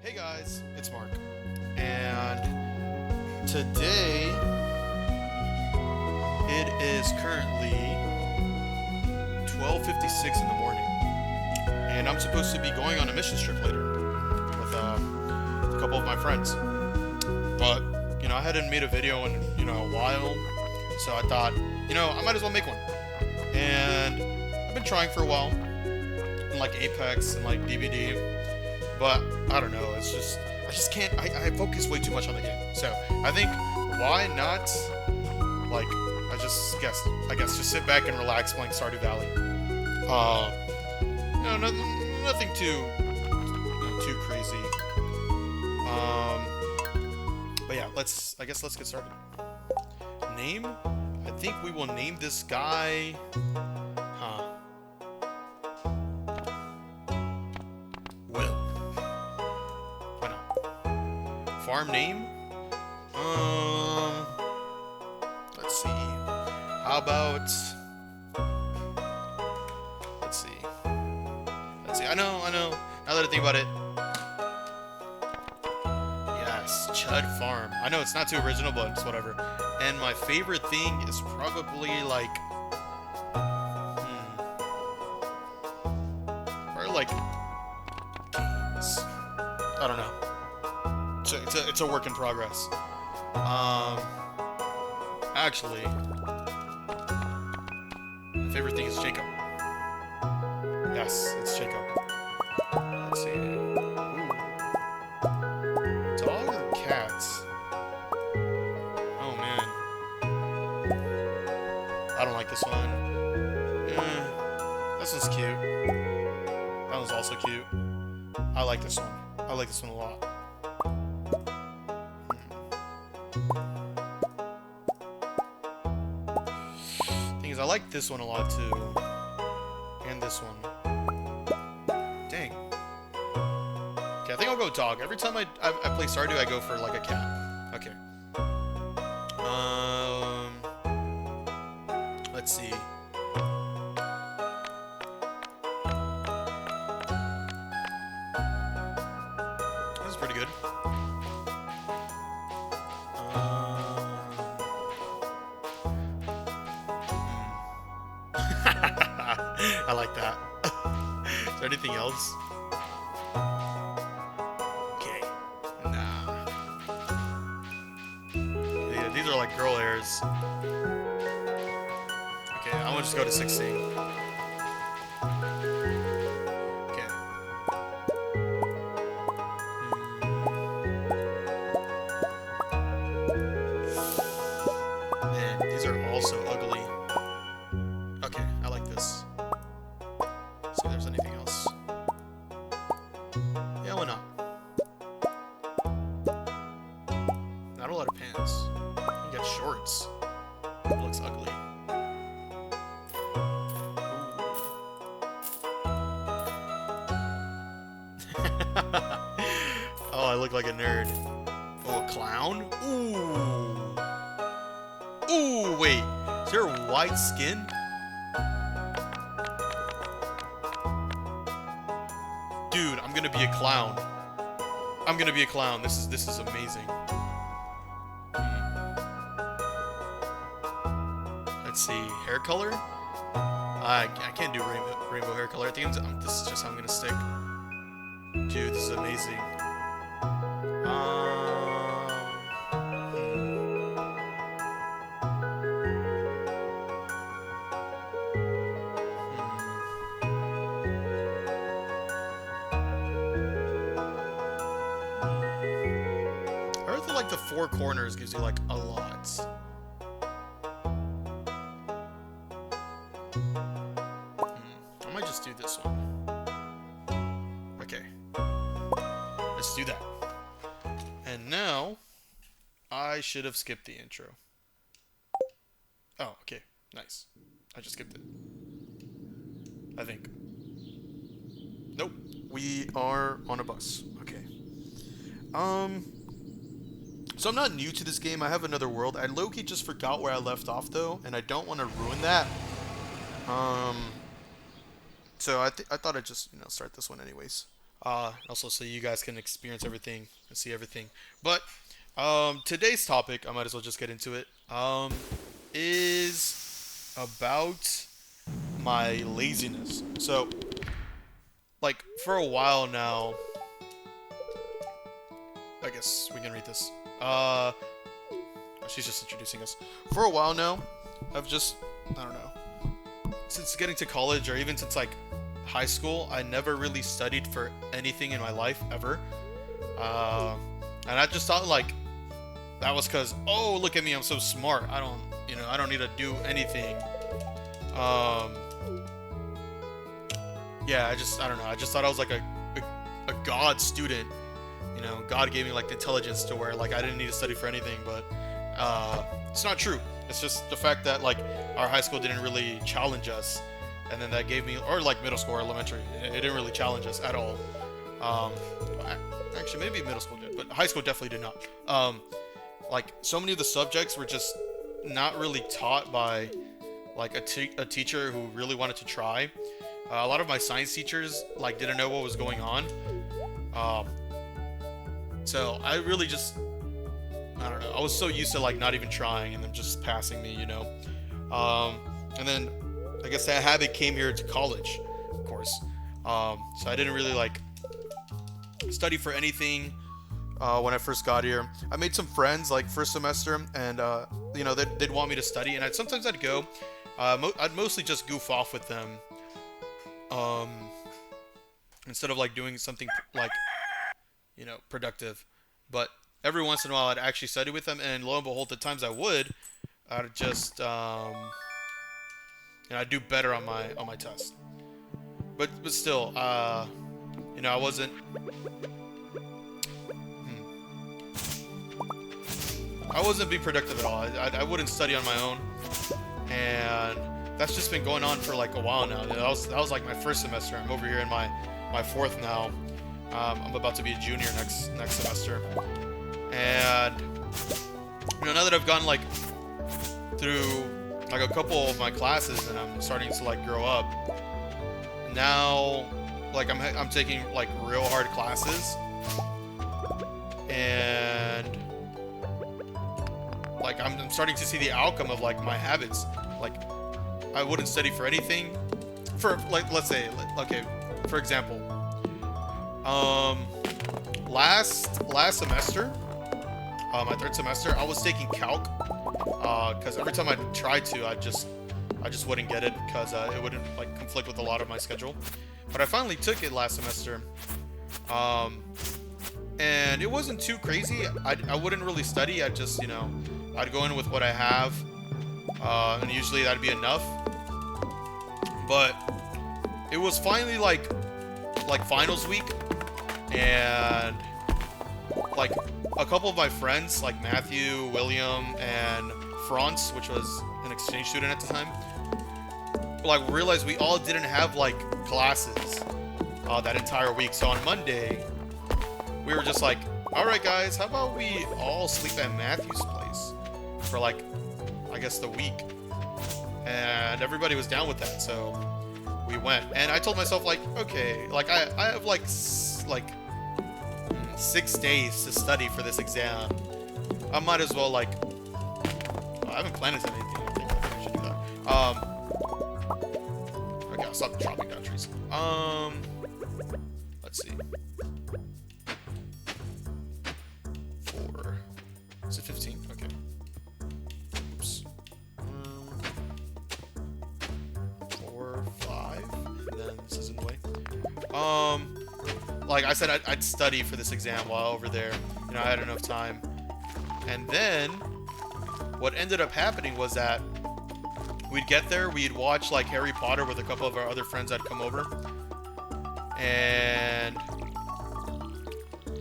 Hey guys, it's Mark, and today it is currently 12:56 in the morning, and I'm supposed to be going on a mission trip later with a couple of my friends. But I hadn't made a video in a while, so I thought I might as well make one. And I've been trying for a while in like Apex and like DVD, but I don't know. It's just I just can't. I focus way too much on the game. So I think why not? Like I guess just sit back and relax playing Stardew Valley. Nothing too crazy. But yeah, let's get started. Name? I think we will name this guy. Will. Why not? Farm name? Let's see. How about? Let's see. I know. Now that I think about it. Yes, Chud Farm. I know it's not too original, but it's whatever. And my favorite thing is probably like, or like games. I don't know. It's a work in progress. Actually, my favorite thing is Jacob. Yes, it's Jacob. Let's see. Ooh. Dog or cats? Oh man. I don't like this one. This one's cute. That one's also cute. I like this one. I like this one a lot. Thing is, I like this one a lot too. And this one. Dang. Okay, I think I'll go dog. Every time I play Stardew, I go for like a cat. Okay. Let's see. This is pretty good. I like that. Is there anything else? Okay. Nah. Yeah, these are like girl hairs. Okay, I'm gonna just go to 16. Okay. Man, these are all so ugly. Okay, I like this. See if there's anything else. Yeah, why not? Not a lot of pants. You got shorts. It looks ugly. Oh, I look like a nerd. Oh, a clown? Ooh. Ooh, wait. Is there white skin? Dude, I'm gonna be a clown. I'm gonna be a clown. This is amazing. Let's see, hair color. I can't do rainbow hair color. I think this is just how I'm gonna stick. Dude, this is amazing. I heard that like the four corners gives you like a lot. I might just do this one. Okay. Let's do that. And now, I should have skipped the intro. Oh, okay. Nice. I just skipped it. I think. Nope. We are on a bus. Okay. So I'm not new to this game. I have another world. I low-key just forgot where I left off, though, and I don't want to ruin that. So I thought I'd just, start this one anyways. Also so you guys can experience everything and see everything. But today's topic, I might as well just get into it, is about my laziness. So, like, for a while now, I guess we can read this. She's just introducing us. For a while now, I've just, I don't know, since getting to college or even since like high school, I never really studied for anything in my life ever. Uh, and I just thought like that was because, oh, look at me, I'm so smart. I don't need to do anything. Um, yeah, I don't know. I just thought I was like a god student. God gave me like the intelligence to where like I didn't need to study for anything, but it's not true. It's just the fact that like our high school didn't really challenge us, and then that gave me, or like middle school or elementary, it didn't really challenge us at all. Um, Actually, maybe middle school did, but high school definitely did not. Like so many of the subjects were just not really taught by like a teacher who really wanted to try. A lot of my science teachers like didn't know what was going on. Um, so I really just, I don't know. I was so used to like not even trying and them just passing me. And then I guess that habit came here to college, of course. So I didn't really like study for anything when I first got here. I made some friends like first semester, and they'd want me to study, and sometimes I'd go. I'd mostly just goof off with them, um, instead of like doing something like productive. But every once in a while, I'd actually study with them, and lo and behold, the times I would, I'd just I'd do better on my test. But still, I wasn't. I wasn't being productive at all. I wouldn't study on my own, and that's just been going on for like a while now. That was like my first semester. I'm over here in my fourth now. I'm about to be a junior next semester, and now that I've gone like through like a couple of my classes and I'm starting to like grow up, now like I'm taking like real hard classes, and like I'm starting to see the outcome of like my habits. Like I wouldn't study for anything. For like, let's say, okay, for example, last semester, my third semester, I was taking calc, because every time I tried to, I just wouldn't get it because it wouldn't like conflict with a lot of my schedule. But I finally took it last semester, and it wasn't too crazy. I wouldn't really study. I'd just I'd go in with what I have, and usually that'd be enough. But it was finally like finals week, and like a couple of my friends, like Matthew, William, and Franz, which was an exchange student at the time, like realized we all didn't have like classes that entire week. So on Monday, we were just like, all right, guys, how about we all sleep at Matthew's place for like, I guess the week. And everybody was down with that, so we went. And I told myself like, okay, like I have like 6 days to study for this exam. I might as well like, I haven't planned anything. I think I should do that. Okay, I'll stop chopping down trees. Let's see. 4. Is it 15? Okay. Oops. 4, 5, and then this is in the way. Like I said, I'd study for this exam while over there. I had enough time. And then, what ended up happening was that we'd get there, we'd watch like Harry Potter with a couple of our other friends that come over, and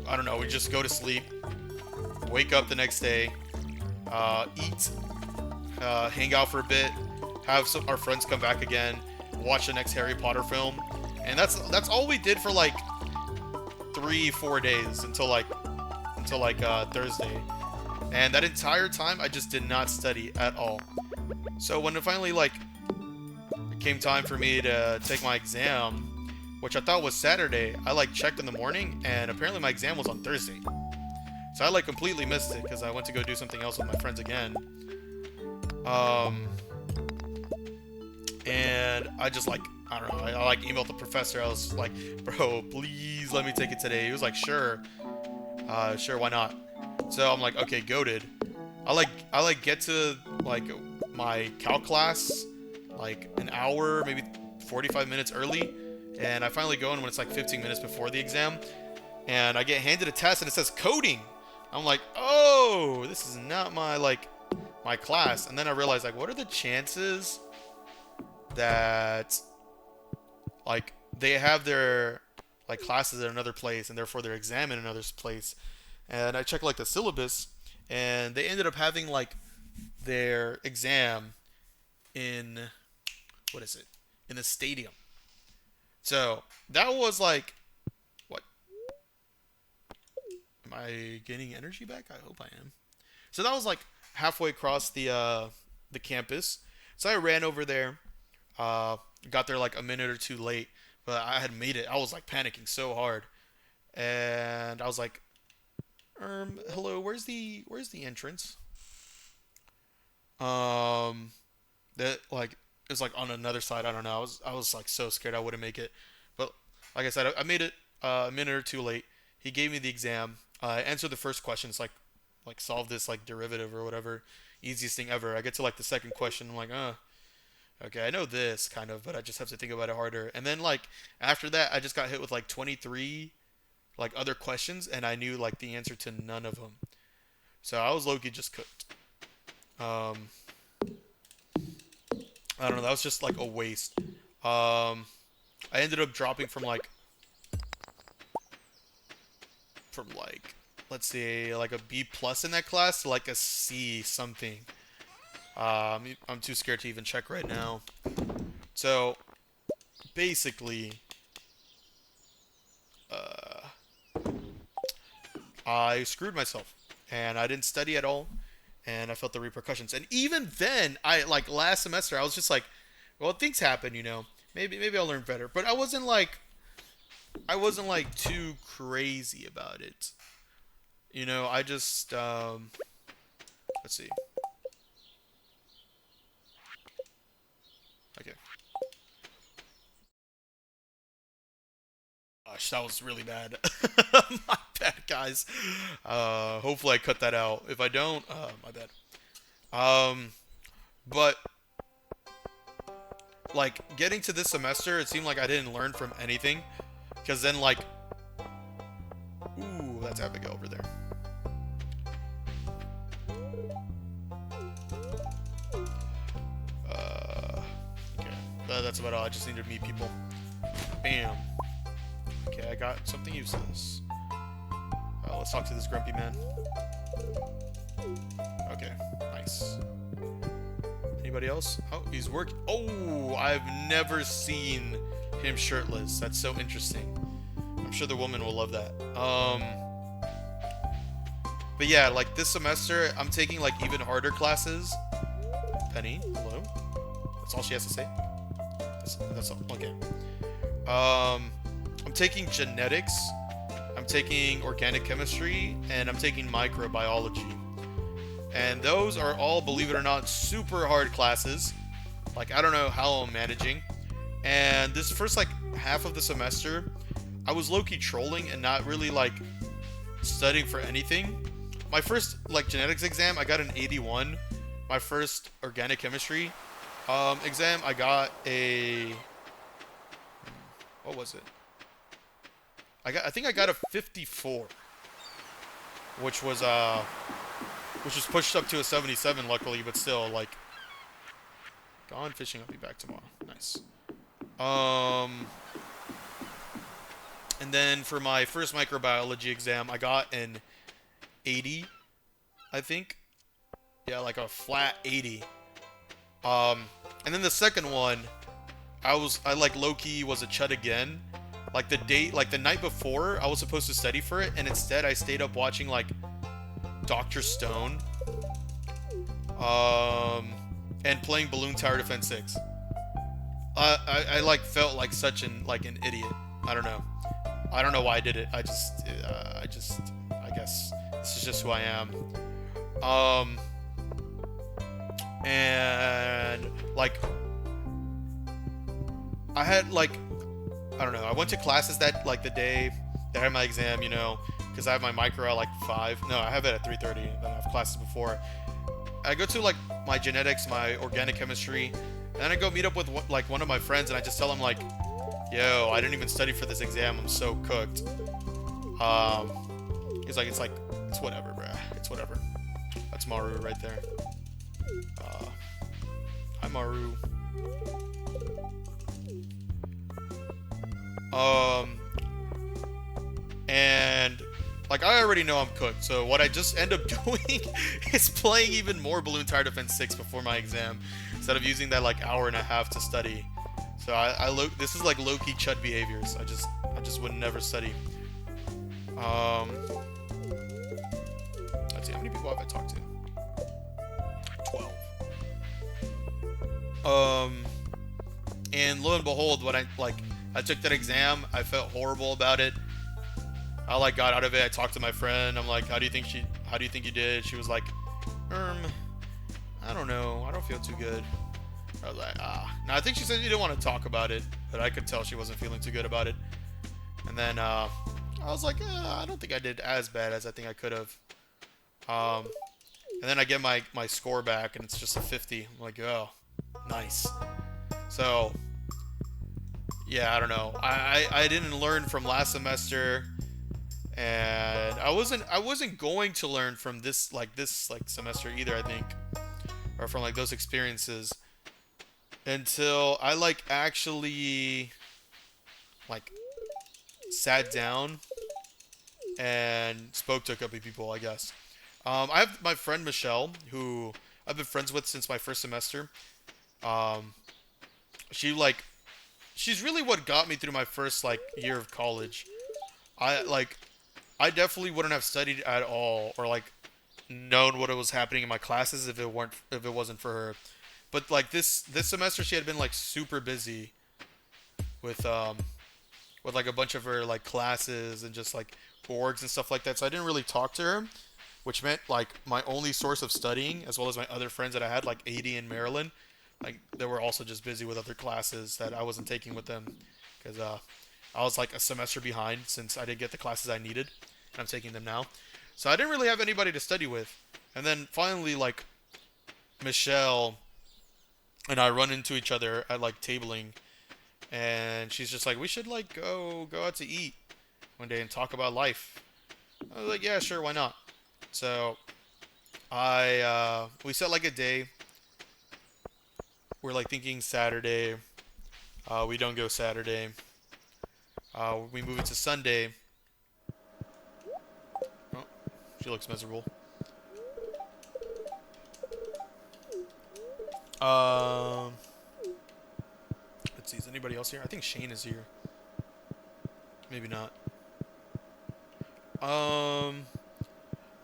I don't know, we'd just go to sleep, wake up the next day, eat, hang out for a bit, have our friends come back again, watch the next Harry Potter film, and that's all we did for like 3-4 days until Thursday. And that entire time, I just did not study at all. So when it finally, like, it came time for me to take my exam, which I thought was Saturday, I like checked in the morning, and apparently my exam was on Thursday. So I like completely missed it because I went to go do something else with my friends again. And I just like, I don't know, I like emailed the professor. I was like, bro, please let me take it today. He was like, sure, sure, why not? So I'm like, okay, goated. I like get to like my calc class like an hour, maybe 45 minutes early, and I finally go in when it's like 15 minutes before the exam, and I get handed a test and it says coding. I'm like, oh, this is not my class. And then I realized, like, what are the chances that like they have their like classes at another place and therefore their exam in another place? And I checked like the syllabus, and they ended up having like their exam in, what is it, in the stadium. So that was like, what, am I getting energy back? I hope I am. So that was like halfway across the campus. So I ran over there. Got there like a minute or two late, but I had made it. I was like panicking so hard, and I was like, hello, where's the entrance? That like it's like on another side. I don't know. I was like so scared I wouldn't make it, but like I said, I made it a minute or two late. He gave me the exam. I answered the first question. It's like solve this like derivative or whatever. Easiest thing ever. I get to like the second question. I'm like, okay, I know this kind of, but I just have to think about it harder. And then like after that, I just got hit with like 23 like other questions, and I knew like the answer to none of them. So I was low-key just cooked. Um, I don't know. That was just like a waste. I ended up dropping from like let's say like a B plus in that class to like a C something. I'm too scared to even check right now. So basically, uh, I screwed myself, and I didn't study at all, and I felt the repercussions. And even then, I like last semester, I was just like, well, things happen, you know. Maybe I'll learn better. But I wasn't like too crazy about it. You know, I just let's see. Okay. Gosh, that was really bad. My bad, guys. Hopefully I cut that out. If I don't, my bad. Um, but like getting to this semester, it seemed like I didn't learn from anything, because then like, ooh, that's Abigail over there. Uh, okay, that's about all. I just need to meet people. Bam. Okay, I got something useless. Let's talk to this grumpy man. Okay, nice. Anybody else? Oh, he's working. Oh, I've never seen him shirtless. That's so interesting. I'm sure the woman will love that. But yeah, like this semester, I'm taking like even harder classes. Penny, hello. That's all she has to say. That's all. Okay. I'm taking genetics. I'm taking organic chemistry, and I'm taking microbiology. And those are all, believe it or not, super hard classes. Like, I don't know how I'm managing. And this first, like, half of the semester, I was low-key trolling and not really, like, studying for anything. My first, like, genetics exam, I got an 81. My first organic chemistry exam, I got a... What was it? I think I got a 54. Which was pushed up to a 77, luckily, but still, like, gone fishing. I'll be back tomorrow. Nice. And then for my first microbiology exam, I got an 80, I think. Yeah, like a flat 80. And then the second one, I like low-key was a chud again. Like the night before, I was supposed to study for it, and instead I stayed up watching like Dr. Stone, and playing Balloon Tower Defense 6. I like felt like such an idiot. I don't know. I don't know why I did it. I guess this is just who I am. Um, and like, I had like, I don't know. I went to classes that like the day that I had my exam, you know, because I have my micro at like 5. No, I have it at 3:30. Then I have classes before. I go to like my genetics, my organic chemistry, and then I go meet up with like one of my friends, and I just tell him like, "Yo, I didn't even study for this exam. I'm so cooked." He's like, it's whatever, bruh. It's whatever. That's Maru right there. Hi, Maru. And like I already know I'm cooked, so what I just end up doing is playing even more Balloon Tower Defense 6 before my exam, instead of using that like hour and a half to study. So this is like low-key chud behaviors. I just would never study. Let's see, how many people have I talked to? 12. And lo and behold, when I took that exam, I felt horrible about it. I like got out of it. I talked to my friend. I'm like, how do you think you did? She was like, I don't know. I don't feel too good. I was like, No, I think she said she didn't want to talk about it, but I could tell she wasn't feeling too good about it. And then I was like, I don't think I did as bad as I think I could have. And then I get my score back, and it's just a 50. I'm like, oh, nice. So, yeah, I don't know. I didn't learn from last semester, and I wasn't going to learn from this semester either, I think, or from like those experiences, until I like actually like sat down and spoke to a couple of people, I guess. I have my friend Michelle, who I've been friends with since my first semester. She's really what got me through my first like year of college. I definitely wouldn't have studied at all, or like known what was happening in my classes if it wasn't for her. But like this semester, she had been like super busy with like a bunch of her like classes and just like orgs and stuff like that. So I didn't really talk to her, which meant like my only source of studying, as well as my other friends that I had, like 80 in Maryland, like they were also just busy with other classes that I wasn't taking with them, because I was like a semester behind since I didn't get the classes I needed, and I'm taking them now. So I didn't really have anybody to study with. And then finally, like, Michelle and I run into each other at like tabling, and she's just like, we should like go out to eat one day and talk about life. I was like, yeah, sure, why not? So we set like a day. We're like thinking Saturday. We don't go Saturday. We move it to Sunday. Oh, she looks miserable. Let's see, is anybody else here? I think Shane is here. Maybe not.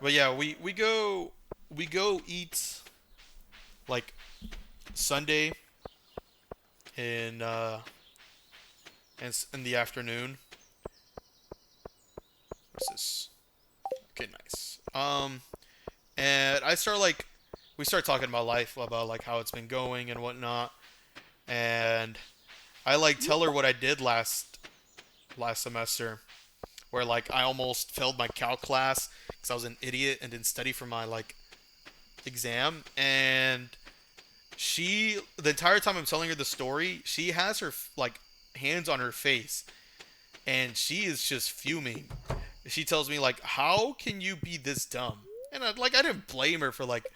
But yeah, we go eat like Sunday in the afternoon. What's this? Okay, nice. And we start talking about life, about like how it's been going and whatnot, and I like tell her what I did last semester, where like I almost failed my calc class because I was an idiot and didn't study for my like exam. And the entire time I'm telling her the story, she has her like hands on her face, and she is just fuming. She tells me like, how can you be this dumb? And I didn't blame her for like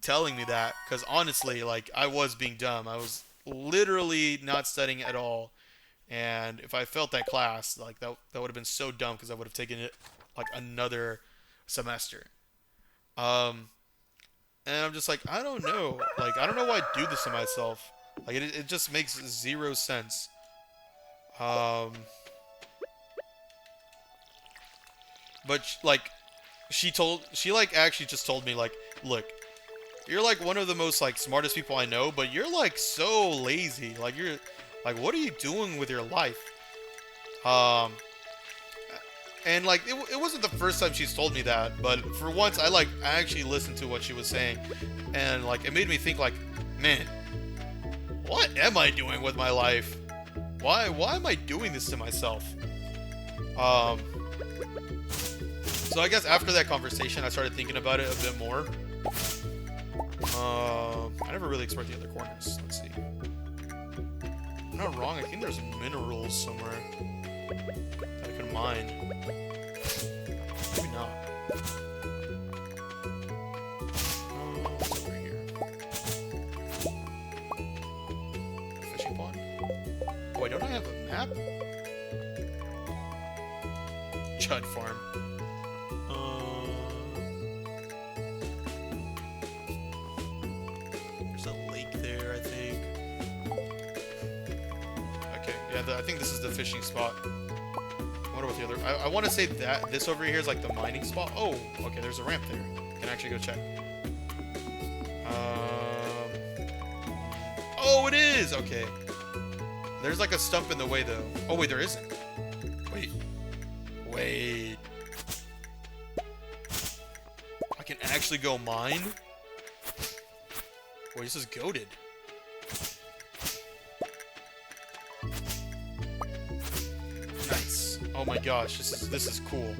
telling me that, because honestly, like, I was being dumb. I was literally not studying at all, and if I felt that class, like that would have been so dumb, because I would have taken it like another semester. And I'm just like, I don't know. Like, I don't know why I do this to myself. Like, it just makes zero sense. But like, she actually just told me like, look, you're like one of the most like smartest people I know, but you're like so lazy. Like, you're like, what are you doing with your life? Um, and like it wasn't the first time she's told me that, but for once I actually listened to what she was saying, and like it made me think like, man, what am I doing with my life? Why am I doing this to myself? So I guess after that conversation, I started thinking about it a bit more. I never really explored the other corners. Let's see. I'm not wrong. I think there's minerals somewhere that I can mine. Maybe not. What's over here? Fishing pond? Oh, wait, don't I have a map? Chud farm. There's a lake there, I think. Okay, yeah, I think this is the fishing spot. I wonder what the other... I want to say that this over here is like the mining spot. Oh, okay, there's a ramp there. Can actually go check. Oh, it is! Okay. There's like a stump in the way, though. Oh, wait, there isn't. Wait. I can actually go mine? Wait, this is goated. Nice. Oh my gosh, this is cool.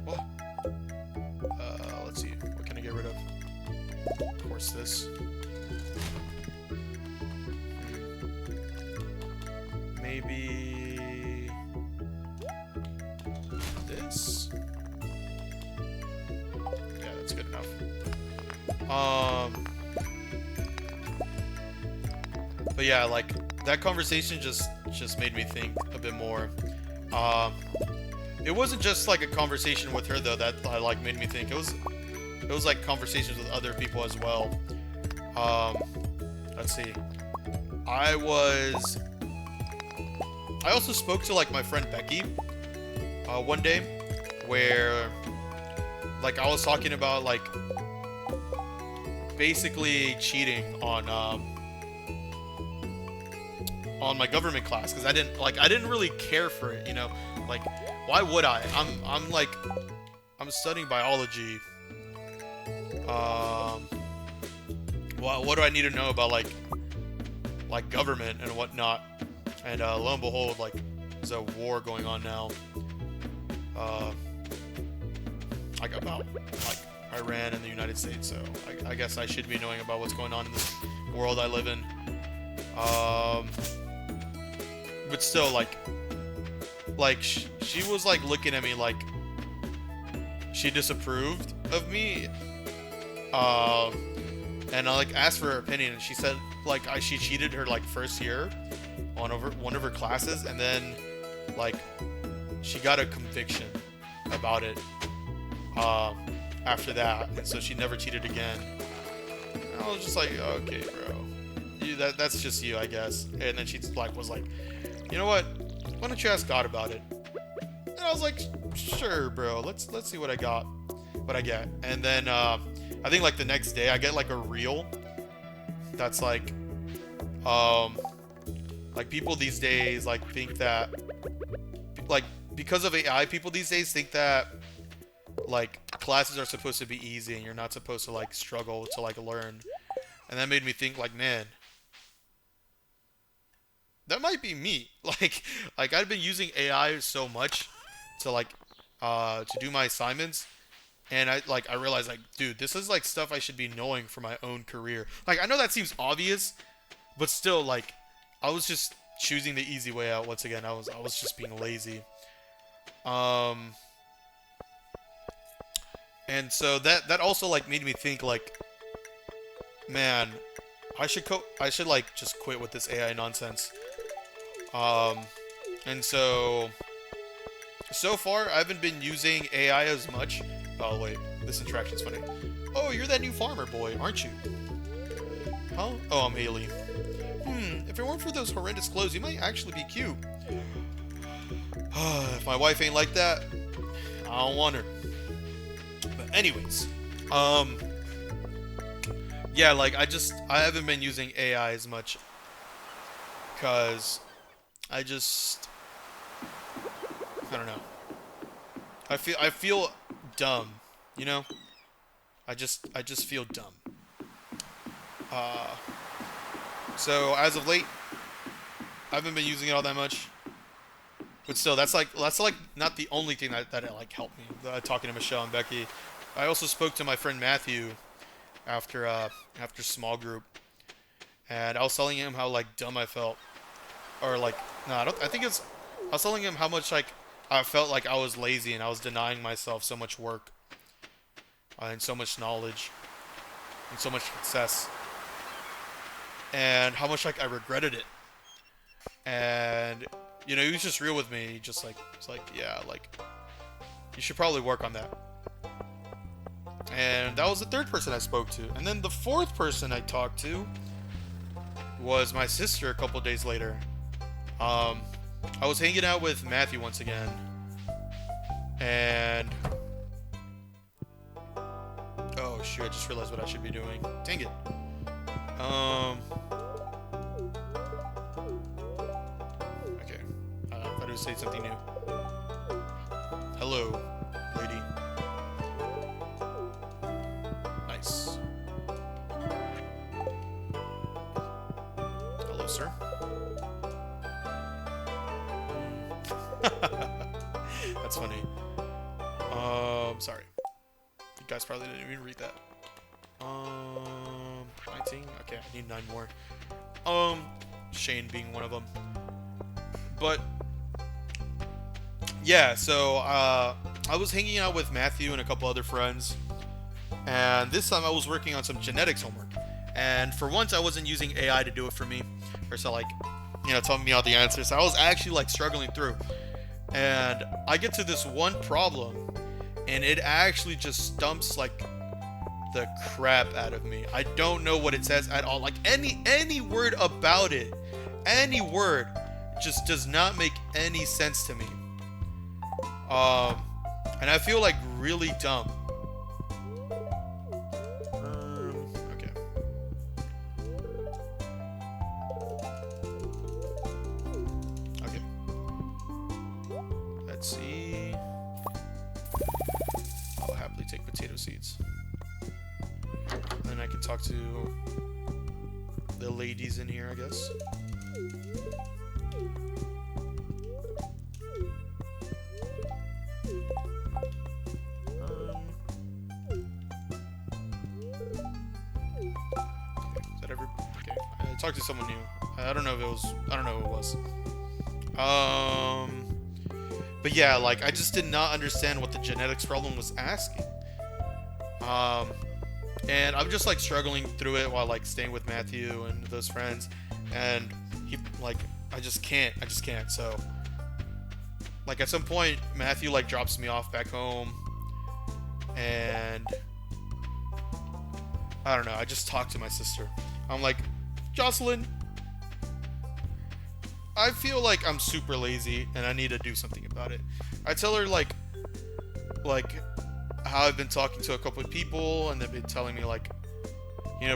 Oh. Let's see. What can I get rid of? Of course, this. Maybe this. Yeah, that's good enough. But yeah, like that conversation just made me think a bit more. It wasn't just like a conversation with her though that like made me think. It was like conversations with other people as well. Let's see. I also spoke to like my friend Becky one day where like I was talking about like basically cheating on my government class because I didn't really care for it, you know, like why would I? I'm studying biology. What do I need to know about like government and whatnot? And lo and behold, like there's a war going on now. Like about like Iran and the United States, so I guess I should be knowing about what's going on in this world I live in. But still, like she was like looking at me like she disapproved of me. And I like asked for her opinion, and she said like she cheated her like first year on one of her classes, and then like she got a conviction about it after that, and so she never cheated again. And I was just like, okay, bro, that's just you, I guess. And then she like was like, you know what? Why don't you ask God about it? And I was like, sure, bro. Let's see what I get. And then I think like the next day I get like a reel that's like people these days like think that like because of AI, people these days think that like classes are supposed to be easy and you're not supposed to like struggle to like learn. And that made me think like, man, that might be me. Like I've been using AI so much to like to do my assignments, and I realized like, dude, this is like stuff I should be knowing for my own career. Like I know that seems obvious, but still like I was just choosing the easy way out once again. I was just being lazy. And so that also like made me think like, man, I should like just quit with this AI nonsense. And so far I haven't been using AI as much. Oh wait, this interaction's funny. Oh, you're that new farmer boy, aren't you? Huh? Oh, I'm Haley. If it weren't for those horrendous clothes, you might actually be cute. If my wife ain't like that, I don't want her. But anyways, yeah, like I haven't been using AI as much. Cause I just, I don't know. I feel dumb, you know. I just feel dumb. Uh, so as of late, I haven't been using it all that much. But still, that's like not the only thing that like helped me. Talking to Michelle and Becky, I also spoke to my friend Matthew after after small group, and I was telling him how like dumb I felt, or like no, I don't. I think it's. I was telling him how much like I felt like I was lazy and I was denying myself so much work and so much knowledge and so much success, and how much like I regretted it. And he was just real with me. He just like it's like yeah, like you should probably work on that. And that was the third person I spoke to. And then the fourth person I talked to was my sister a couple days later. Um, I was hanging out with Matthew once again. And. Oh, shoot, I just realized what I should be doing. Dang it. Okay. I thought it would say something new. Hello, lady. Nice. Hello, sir. That's funny. Sorry. You guys probably didn't even read that. 19? Okay, I need 9 more. Shane being one of them. But, yeah, so, I was hanging out with Matthew and a couple other friends. And this time I was working on some genetics homework. And for once I wasn't using AI to do it for me. Or so like, telling me all the answers. So I was actually like struggling through. And I get to this one problem. And it actually just stumps like the crap out of me. I don't know what it says at all. Like any word about it. Any word just does not make any sense to me. And I feel like really dumb. Okay. Okay. Let's see. I'll happily take potato seeds. Then I can talk to the ladies in here, I guess. Talk to someone new. I don't know who it was. But yeah, like I just did not understand what the genetics problem was asking. And I'm just like struggling through it while like staying with Matthew and those friends, and he like I just can't. So like at some point Matthew like drops me off back home, and I don't know. I just talked to my sister. I'm like, Jocelyn, I feel like I'm super lazy and I need to do something about it. I tell her like how I've been talking to a couple of people and they've been telling me like,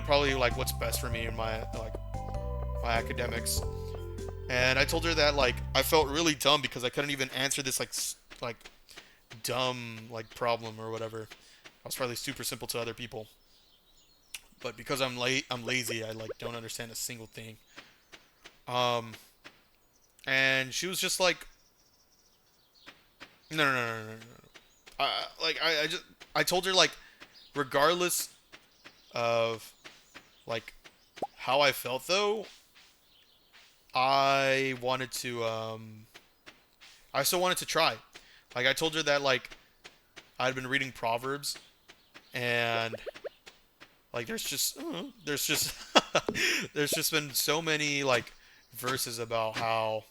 probably like what's best for me in my my academics. And I told her that like I felt really dumb because I couldn't even answer this like dumb like problem or whatever. I was probably super simple to other people. But because I'm lazy, I like don't understand a single thing. And she was just like, no. I told her like, regardless of like how I felt though, I wanted to I still wanted to try. Like I told her that like I'd been reading Proverbs and like there's just there's just been so many like verses about how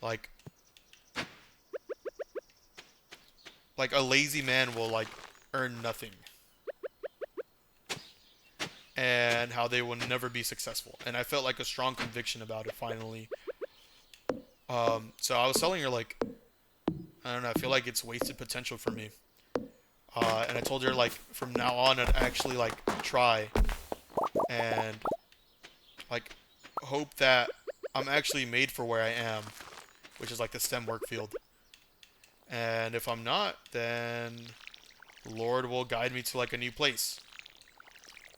like a lazy man will like earn nothing and how they will never be successful. And I felt like a strong conviction about it finally. So I was telling her like I don't know, I feel like it's wasted potential for me. And I told her like from now on I'd actually like try and like hope that I'm actually made for where I am, which is like the STEM work field. And if I'm not, then the Lord will guide me to like a new place.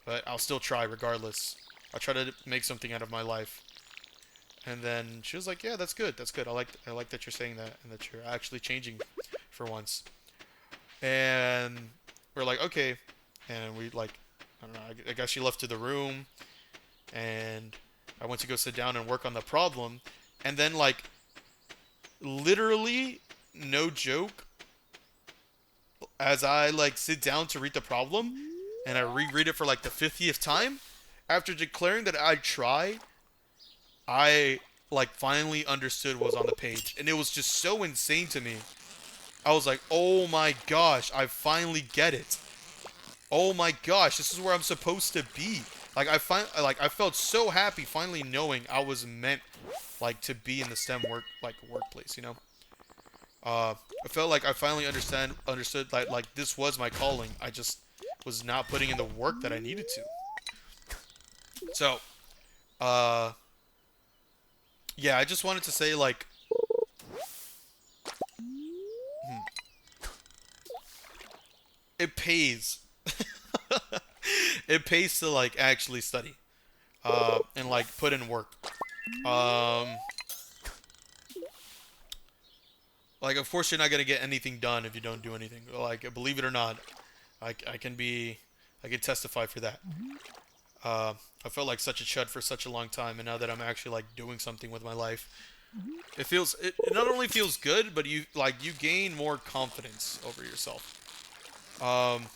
But I'll still try regardless. I'll try to make something out of my life. And then she was like, "Yeah, that's good. That's good. I like that you're saying that and that you're actually changing for once." And we're like, "Okay." And we like, I don't know. I guess she left to the room, and I went to go sit down and work on the problem. And then like, literally, no joke, as I like sit down to read the problem, and I reread it for like the 50th time, after declaring that I'd try, I like finally understood what was on the page, and it was just so insane to me. I was like, "Oh my gosh, I finally get it. Oh my gosh, this is where I'm supposed to be." Like I felt so happy finally knowing I was meant like to be in the STEM workplace, you know? I felt like I finally understood that like this was my calling. I just was not putting in the work that I needed to. So, uh yeah, I just wanted to say like it pays. It pays to like actually study and like put in work. Um like of course you're not going to get anything done if you don't do anything. Like believe it or not, I can be I can testify for that. I felt like such a chud for such a long time, and now that I'm actually like doing something with my life, it not only feels good, but you gain more confidence over yourself. Um,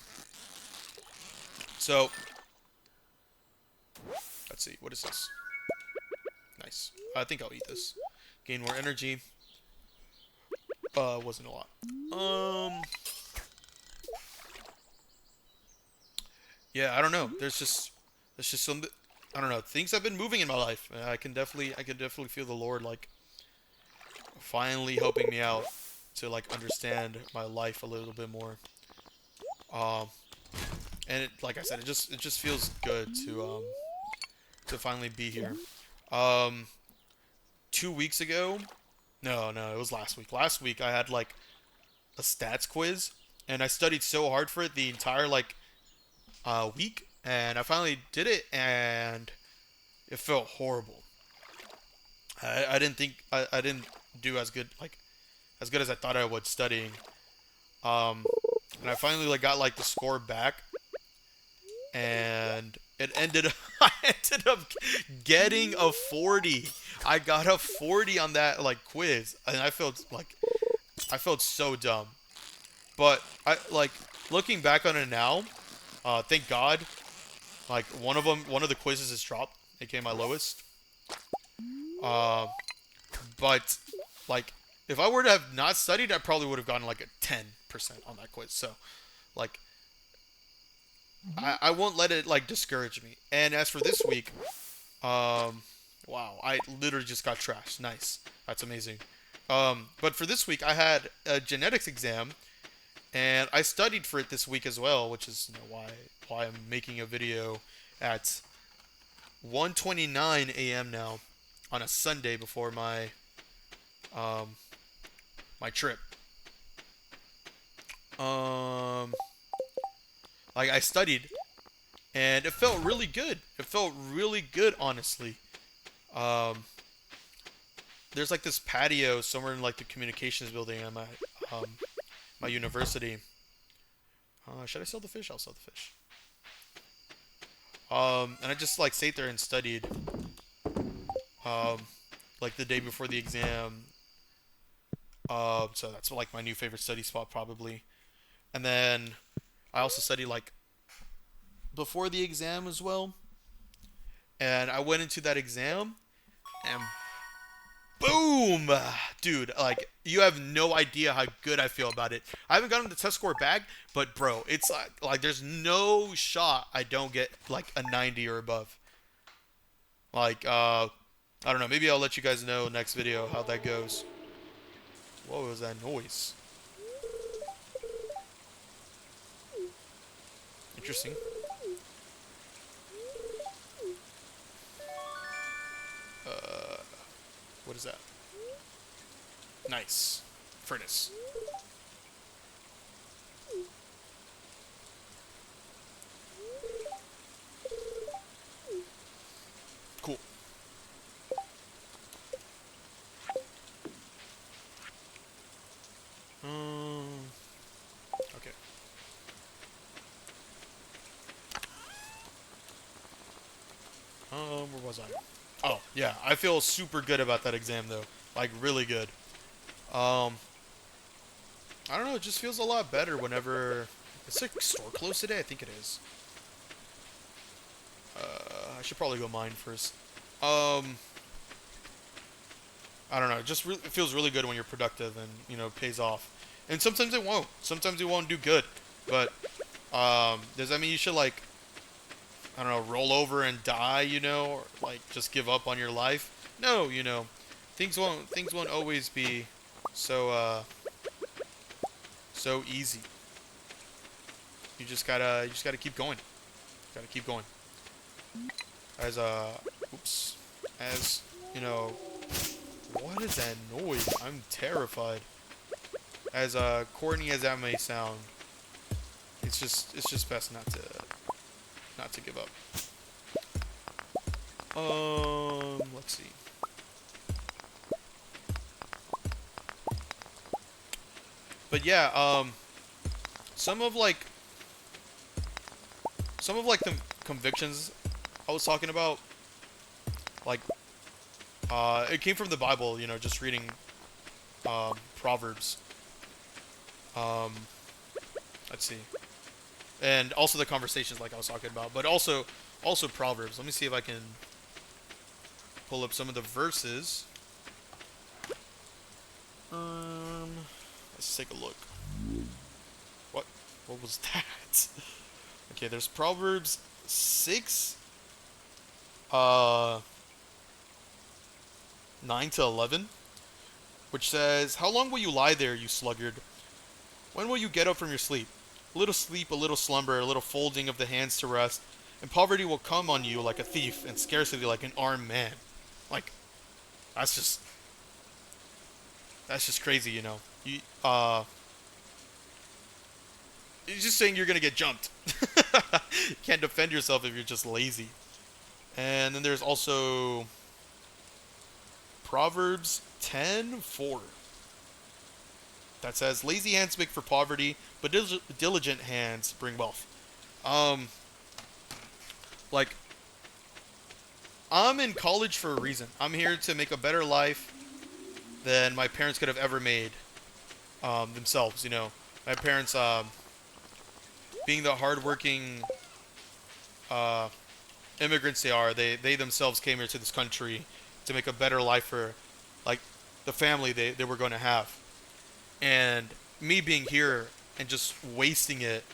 so let's see, what is this? Nice. I think I'll eat this. Gain more energy. Wasn't a lot. Um, yeah, I don't know. There's just some, I don't know. Things have been moving in my life. And I can definitely feel the Lord like finally helping me out to like understand my life a little bit more. Um, and it, like I said, it just feels good to finally be here. Um, 2 weeks ago, no, it was last week. Last week I had like a stats quiz, and I studied so hard for it the entire like week, and I finally did it, and it felt horrible. I didn't think I didn't do as good as I thought I would studying. Um, and I finally like got like the score back, and it ended I ended up getting a 40. I got a 40 on that like quiz, and I felt so dumb. But I like looking back on it now, thank God, like one of the quizzes is dropped. It came my lowest. Uh, but like if I were to have not studied, I probably would have gotten like a 10% on that quiz. So like I won't let it like discourage me. And as for this week, um, wow, I literally just got trashed. Nice, that's amazing. But for this week, I had a genetics exam, and I studied for it this week as well, which is why I'm making a video at 1:29 a.m. now on a Sunday before um, my trip. Um, like I studied, and it felt really good. It felt really good, honestly. Um, there's like this patio somewhere in like the communications building at my university. Should I sell the fish? I'll sell the fish. And I just like sat there and studied. Um, like the day before the exam. So that's like my new favorite study spot probably. And then I also studied like before the exam as well. And I went into that exam, and boom, dude! Like you have no idea how good I feel about it. I haven't gotten the test score back, but bro, it's like there's no shot I don't get like a 90 or above. Like I don't know. Maybe I'll let you guys know next video how that goes. What was that noise? Interesting. What is that? Nice. Furnace. Cool. Okay. Where was I? Oh, yeah. I feel super good about that exam, though. Like, really good. I don't know. It just feels a lot better whenever... Is the store closed today? I think it is. I should probably go mine first. I don't know. It feels really good when you're productive and, pays off. And sometimes it won't. Sometimes it won't do good. But, does that mean you should, like, I don't know, roll over and die, or, like, just give up on your life? No, things won't always be so easy. You just gotta keep going. Gotta keep going. As, oops. As, what is that noise? I'm terrified. As corny as that may sound, it's just best not to give up. Let's see. But yeah, some of like the convictions I was talking about, like, it came from the Bible, just reading Proverbs. Let's see. And also the conversations like I was talking about, but also Proverbs. Let me see if I can pull up some of the verses. Let's take a look. What was that? Okay, there's Proverbs 6 9 to 11, which says, "How long will you lie there, you sluggard? When will you get up from your sleep? A little sleep, a little slumber, a little folding of the hands to rest, and poverty will come on you like a thief, and scarcity like an armed man." Like, that's just crazy, You it's just saying you're gonna get jumped. You can't defend yourself if you're just lazy. And then there's also Proverbs 10:4 that says, "Lazy hands make for poverty, but diligent hands bring wealth." Like, I'm in college for a reason. I'm here to make a better life than my parents could have ever made themselves. My parents, being the hardworking immigrants they are, they themselves came here to this country to make a better life for, like, the family they were going to have. And me being here and just wasting it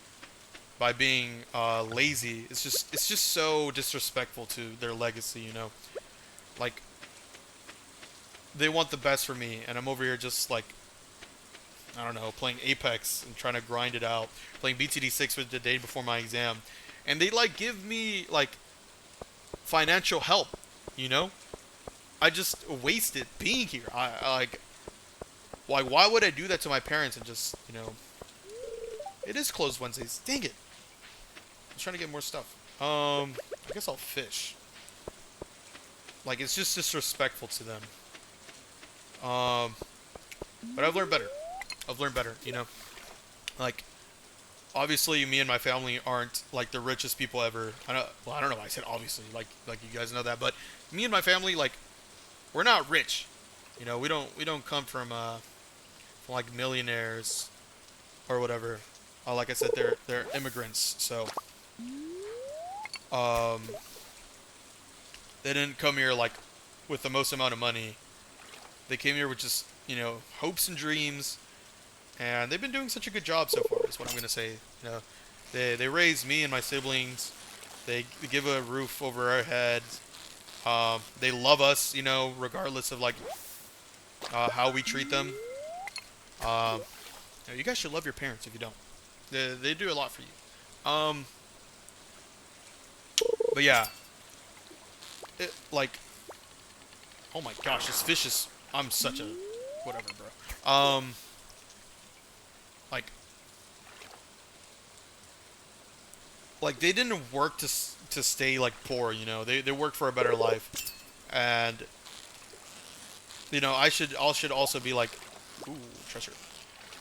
by being lazy, it's just so disrespectful to their legacy, Like, they want the best for me, and I'm over here just, like, I don't know, playing Apex and trying to grind it out, playing BTD 6 for the day before my exam, and they, like, give me, like, financial help, I just wasted being here. I like, why would I do that to my parents and just, it is closed Wednesdays. Dang it. I'm trying to get more stuff. I guess I'll fish. Like, it's just disrespectful to them. But I've learned better. Like, obviously, me and my family aren't, like, the richest people ever. I don't know why I said obviously. Like you guys know that. But me and my family, like, we're not rich. We don't come from like, millionaires or whatever. Like I said, they're immigrants. So, they didn't come here, like, with the most amount of money. They came here with just, hopes and dreams. And they've been doing such a good job so far, is what I'm going to say. They raised me and my siblings. They give a roof over our heads. They love us, regardless of, like, how we treat them. You guys should love your parents if you don't. They do a lot for you. But yeah. Like, oh my gosh, this fish is I'm such a whatever, bro. Like like they didn't work to stay like poor, you know. They worked for a better life, and you know I should also be like, ooh, treasure.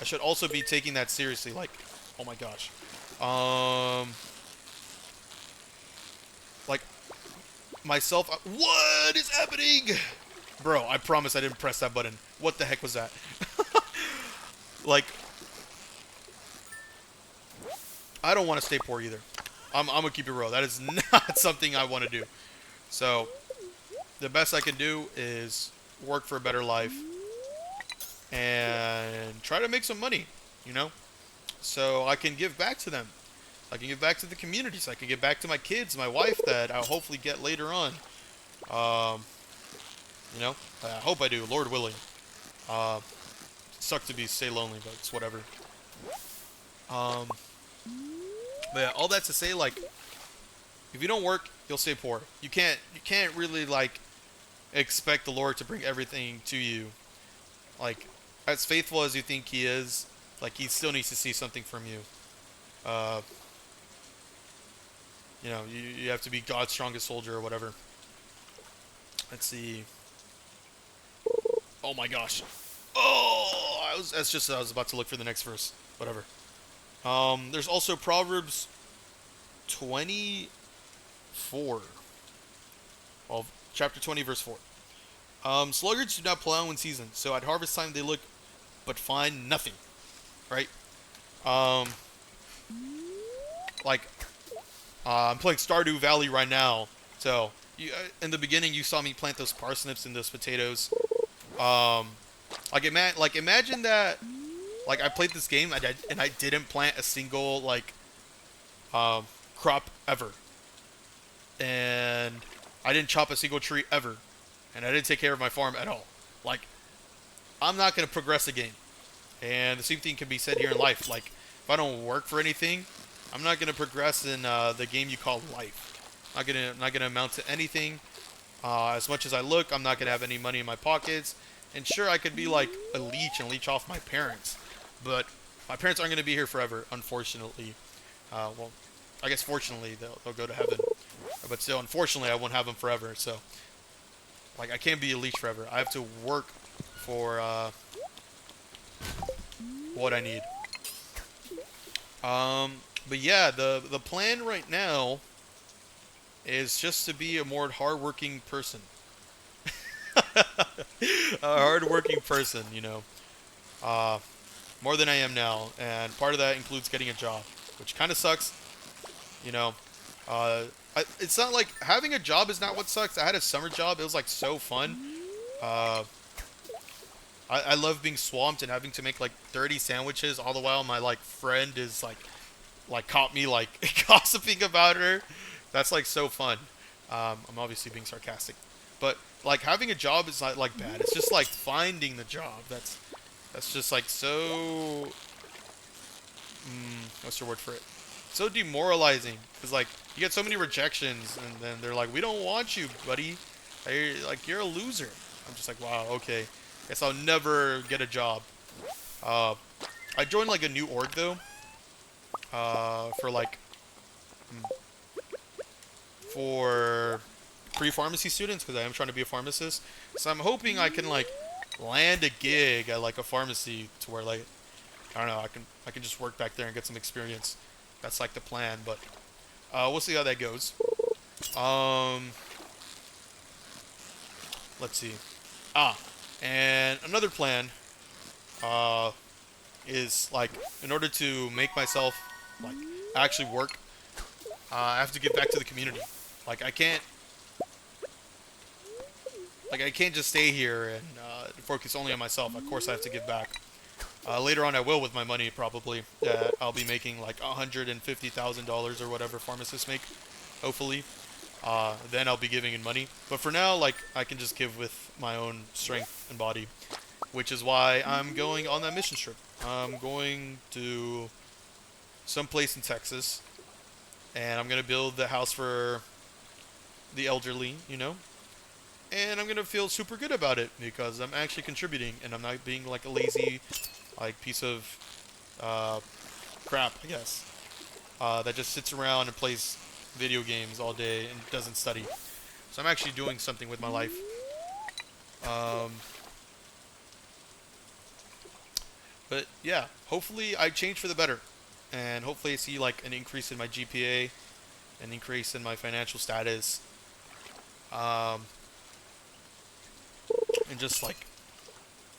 I should also be taking that seriously. Like, oh my gosh, um, like myself. What is happening, bro? I promise I didn't press that button. What the heck was that? Like, I don't want to stay poor either. I'm gonna keep it real. That is not something I want to do. So the best I can do is work for a better life and try to make some money, you know, so I can give back to them. I can give back to the community. So I can give back to my kids, my wife that I'll hopefully get later on. Um, you know, I hope I do, Lord willing. Uh, suck to be stay lonely, but it's whatever. Um, but yeah, all that to say, like, if you don't work, you'll stay poor. You can't really like expect the Lord to bring everything to you. Like, as faithful as you think He is, like He still needs to see something from you. Uh, you know, you have to be God's strongest soldier or whatever. Let's see. Oh my gosh. Oh, that's just I was about to look for the next verse. Whatever. There's also Proverbs 24. Well, chapter 20, verse 4. Sluggards do not plow in season, so at harvest time they look but find nothing. Right? Um, like, I'm playing Stardew Valley right now, so in the beginning you saw me plant those parsnips and those potatoes. Um, like imagine that. Like I played this game and I didn't plant a single like crop ever, and I didn't chop a single tree ever, and I didn't take care of my farm at all. Like I'm not gonna progress the game, and the same thing can be said here in life. Like if I don't work for anything, I'm not gonna progress in the game you call life. Not gonna amount to anything. As much as I look, I'm not gonna have any money in my pockets. And sure, I could be like a leech and leech off my parents, but my parents aren't gonna be here forever, unfortunately. Well, I guess fortunately they'll go to heaven, but still, unfortunately, I won't have them forever. So, like, I can't be a leech forever. I have to work for what I need. But yeah, the plan right now is just to be a more hardworking person. A hardworking person, you know, uh, more than I am now, and part of that includes getting a job, which kind of sucks, you know. It's not like having a job is not what sucks. I had a summer job; it was like so fun. Uh, I love being swamped and having to make like 30 sandwiches all the while my like friend is like caught me like gossiping about her. That's like so fun. I'm obviously being sarcastic, but like having a job is not like bad. It's just like finding the job. That's just like so. What's your word for it? So demoralizing because like you get so many rejections and then they're like, we don't want you, buddy. You're a loser. I'm just like, wow, okay. Guess I'll never get a job. Uh, I joined like a new org though. For like for pre-pharmacy students because I am trying to be a pharmacist. So I'm hoping I can like land a gig at like a pharmacy to where like I don't know I can just work back there and get some experience. That's like the plan, but we'll see how that goes. Let's see. And another plan is like in order to make myself like actually work, I have to give back to the community. Like I can't just stay here and focus only on myself. Of course, I have to give back. Later on, I will with my money probably. I'll be making like $150,000 or whatever pharmacists make, hopefully. Then I'll be giving in money. But for now, like I can just give with my own strength and body, which is why I'm going on that mission trip. I'm going to some place in Texas, and I'm gonna build the house for the elderly, you know. and I'm gonna feel super good about it because I'm actually contributing and I'm not being like a lazy, like piece of uh, crap, I guess, that just sits around and plays video games all day and doesn't study. So I'm actually doing something with my life. Um, but yeah, hopefully I change for the better, and hopefully I see like an increase in my GPA, an increase in my financial status, um, and just like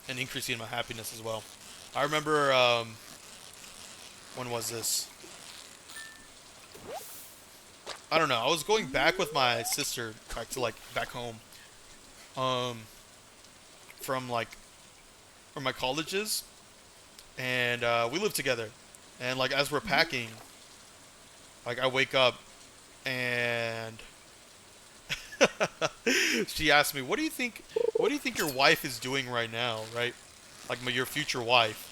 an increase in my happiness as well. I remember when was this? I don't know. I was going back with my sister back to like back home, um, from like from my colleges, and we lived together. And like as we're packing, like I wake up and she asked me, "What do you think? What do you think your wife is doing right now? Right, like your future wife?"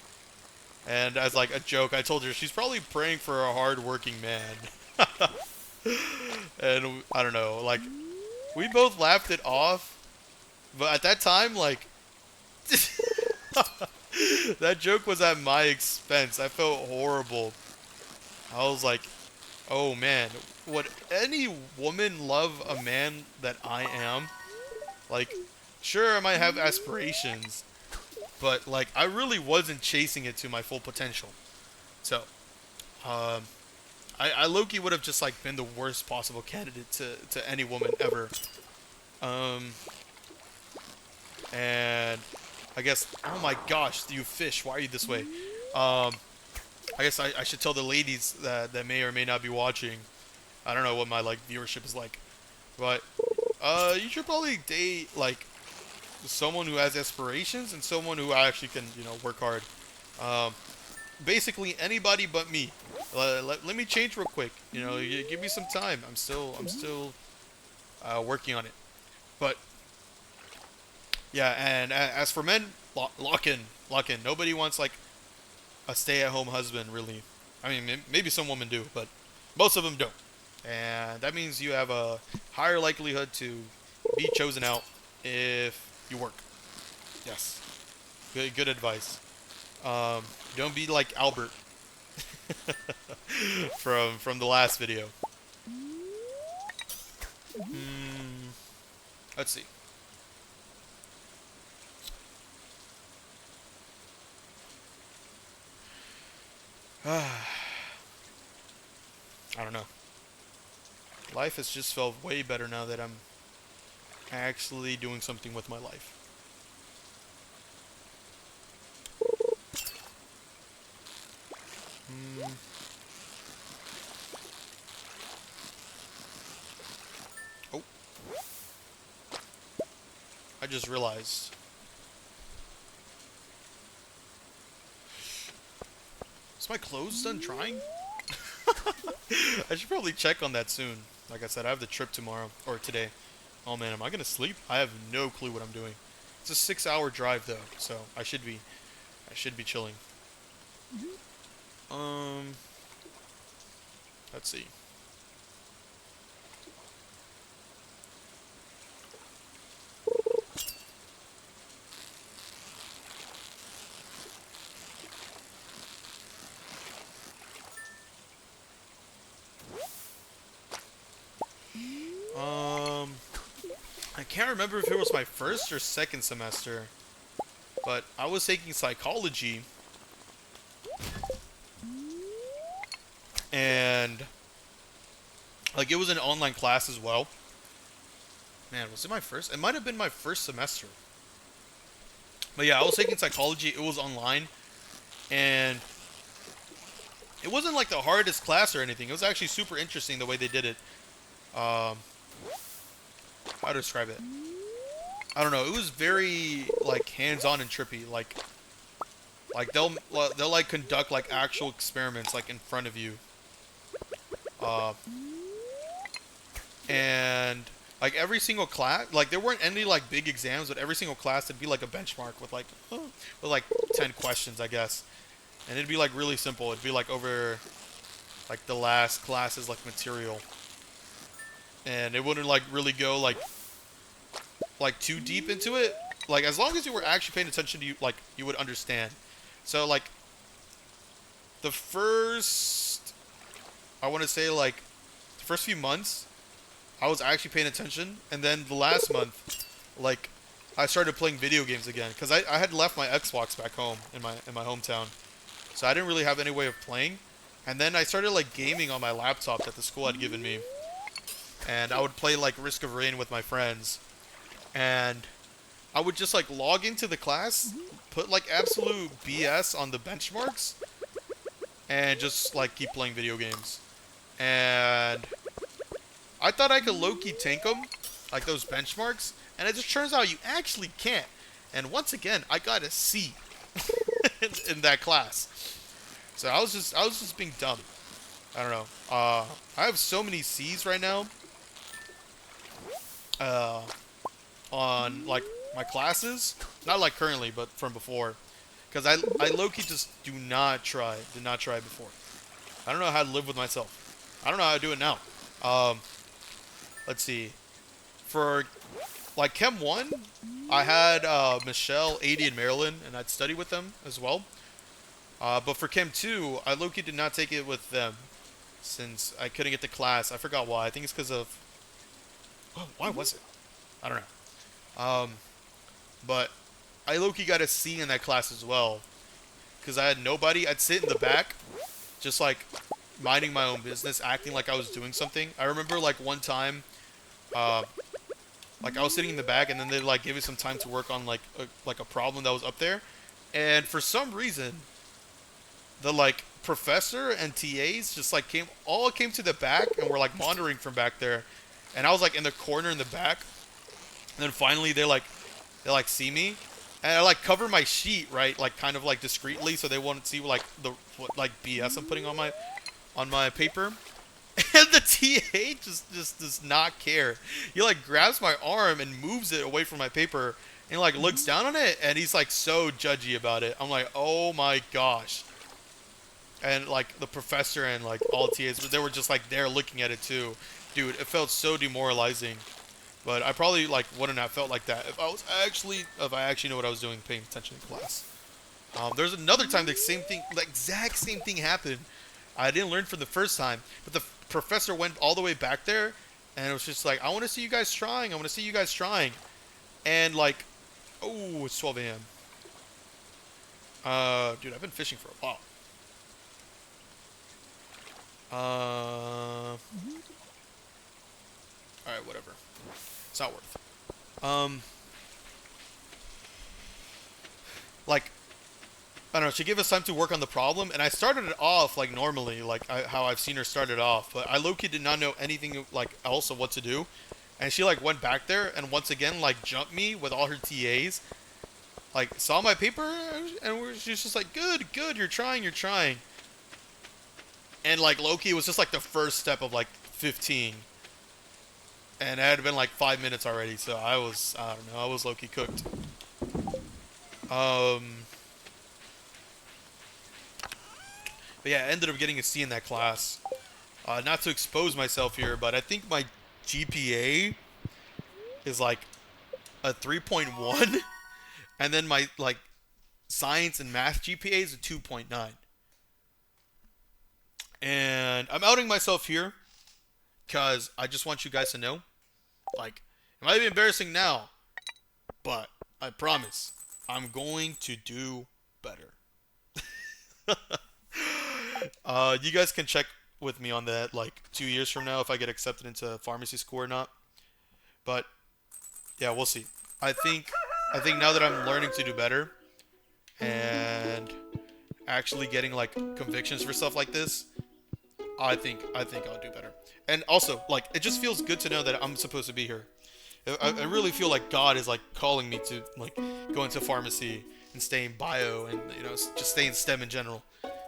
And as like a joke, I told her she's probably praying for a hard-working man. And I don't know, like we both laughed it off, but at that time, like that joke was at my expense. I felt horrible. I was like, oh man, would any woman love a man that I am? Like, sure, I might have aspirations, but like, I really wasn't chasing it to my full potential. So, um, I low-key would have just like been the worst possible candidate to any woman ever. Um, and I guess, oh my gosh, you fish, why are you this way? I guess I should tell the ladies that may or may not be watching. I don't know what my like viewership is like, but you should probably date like someone who has aspirations and someone who actually can work hard. Um, Basically anybody but me. Let me change real quick. Give me some time. I'm still working on it. But yeah, and as for men, lock in, lock in. Nobody wants like a stay-at-home husband, really. I mean, maybe some women do, but most of them don't. And that means you have a higher likelihood to be chosen out if you work. Yes, good advice. Don't be like Albert from the last video. Let's see. I don't know. Life has just felt way better now that I'm actually doing something with my life. Oh. I just realized. Is my clothes done drying? I should probably check on that soon. Like I said, I have the trip tomorrow, or today. Oh man, am I gonna sleep? I have no clue what I'm doing. It's a 6-hour drive though, so I should be chilling. Let's see. I can't remember if it was my first or second semester, but I was taking psychology, and like it was an online class as well. Man, was it my first? It might have been my first semester. But yeah, I was taking psychology. It was online, and it wasn't like the hardest class or anything. It was actually super interesting the way they did it. How to describe it? I don't know. It was very like hands-on and trippy. Like they'll like conduct like actual experiments like in front of you. And like every single class, like there weren't any like big exams, but every single class would be like a benchmark with like 10 questions, I guess. And it'd be like really simple. It'd be like over like the last class's like material. And it wouldn't like really go like like too deep into it. Like as long as you were actually paying attention to you, like you would understand. So like the first, I want to say like the first few months, I was actually paying attention, and then the last month, like I started playing video games again because I had left my Xbox back home in my hometown, so I didn't really have any way of playing. And then I started like gaming on my laptop that the school had given me, and I would play like Risk of Rain with my friends, and I would just like log into the class, put like absolute BS on the benchmarks, and just like keep playing video games. And I thought I could low-key tank them, like those benchmarks, and it just turns out you actually can't. And once again, I got a C in that class. So I was just being dumb. I don't know. I have so many C's right now. On like my classes, not like currently, but from before, because I low-key just did not try before. I don't know how to live with myself. I don't know how to do it now. Let's see. For like Chem 1, I had Michelle, Adi, and Marilyn, and I'd study with them as well. But for Chem 2, I low-key did not take it with them since I couldn't get to class. I forgot why. I think it's because of... Oh, why was it? I don't know. But I low-key got a C in that class as well because I had nobody. I'd sit in the back, just like minding my own business, acting like I was doing something. I remember like one time, like I was sitting in the back, and then they like gave me some time to work on like a problem that was up there, and for some reason, the like professor and TAs just like came to the back and were like monitoring from back there, and I was like in the corner in the back, and then finally they see me, and I like cover my sheet, right, like kind of like discreetly so they won't see like what like BS I'm putting on my paper. And the TA just does not care. He like grabs my arm and moves it away from my paper and like looks down on it, and he's like so judgy about it. I'm like, oh my gosh. And like the professor and like all TAs, they were just like there looking at it too. Dude, it felt so demoralizing. But I probably like wouldn't have felt like that if I actually know what I was doing, paying attention in class. There's another time the exact same thing happened. I didn't learn from the first time, but the professor went all the way back there, and it was just like, I want to see you guys trying. And like, oh, it's 12 a.m. Dude, I've been fishing for a while. Alright, whatever. It's not worth it. Like, I don't know, she gave us time to work on the problem, and I started it off like normally, like how I've seen her start it off, but I low-key did not know anything like else of what to do, and she like went back there and once again like jumped me with all her TAs, like saw my paper, and she's just like, good, you're trying, and like low-key it was just like the first step of like 15, and it had been like 5 minutes already, so I don't know, I was low-key cooked. But yeah, I ended up getting a C in that class. Not to expose myself here, but I think my GPA is like a 3.1, and then my like science and math GPA is a 2.9. And I'm outing myself here because I just want you guys to know, like, it might be embarrassing now, but I promise I'm going to do better. You guys can check with me on that like 2 years from now if I get accepted into pharmacy school or not. But yeah, we'll see. I think now that I'm learning to do better and actually getting like convictions for stuff like this, I think I'll do better. And also, like, it just feels good to know that I'm supposed to be here. I really feel like God is like calling me to like go into pharmacy and stay in bio and, you know, just stay in STEM in general,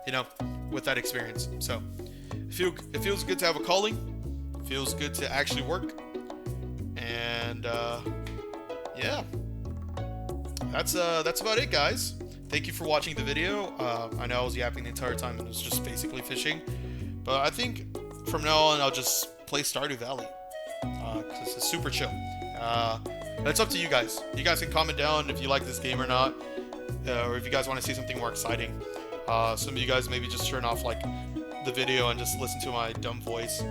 you know, with that experience. So it feels good to have a calling. It feels good to actually work. And yeah, that's about it, guys. Thank you for watching the video. I know I was yapping the entire time and it was just basically fishing, but I think from now on I'll just play Stardew Valley because it's super chill. It's up to you guys. You guys can comment down if you like this game or not, or if you guys want to see something more exciting. Some of you guys maybe just turn off like the video and just listen to my dumb voice.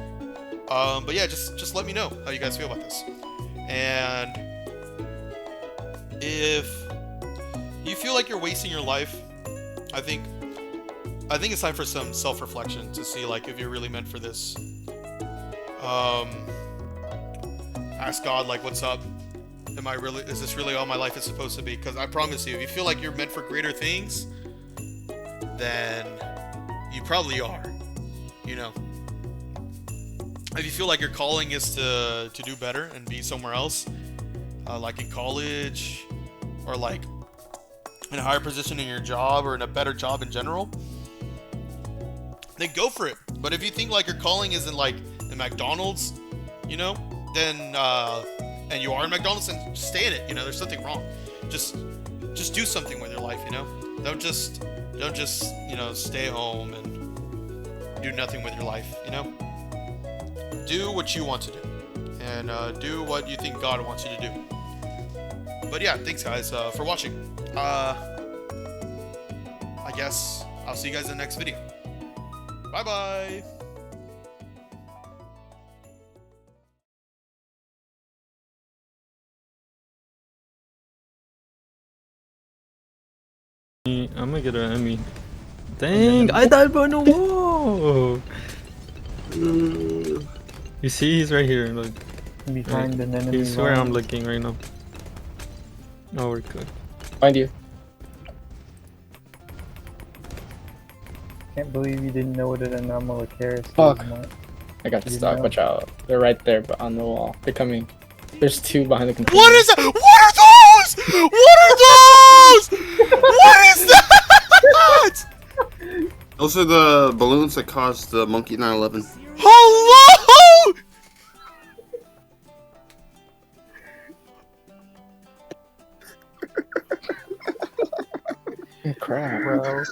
But yeah, just let me know how you guys feel about this. And if you feel like you're wasting your life, I think it's time for some self-reflection to see like if you're really meant for this. Ask God like, what's up? Is this really all my life is supposed to be? Because I promise you, if you feel like you're meant for greater things, then you probably are, you know. If you feel like your calling is to do better and be somewhere else, like in college, or like in a higher position in your job, or in a better job in general, then go for it. But if you think like your calling is in like in McDonald's, you know, then and you are in McDonald's, then just stay in it. You know, there's something wrong. Just do something with your life. You know, don't just you know stay home and do nothing with your life. You know, do what you want to do, and do what you think God wants you to do. But yeah, thanks guys for watching. I guess I'll see you guys in the next video. Bye bye. I'm gonna get an Emmy. Dang, I died on the wall. You see, he's right here. Look. Behind an enemy. He's where I'm looking right now. Oh, we're good. Find you. Can't believe you didn't know what an anomalous carrot is. Fuck. Not. I got stuck. Watch out. They're right there, but on the wall. They're coming. There's two behind the container. What is that? What are those? What are those? What is that? Those are the balloons that caused the Monkey 9/11. Hello? Crap. Bro.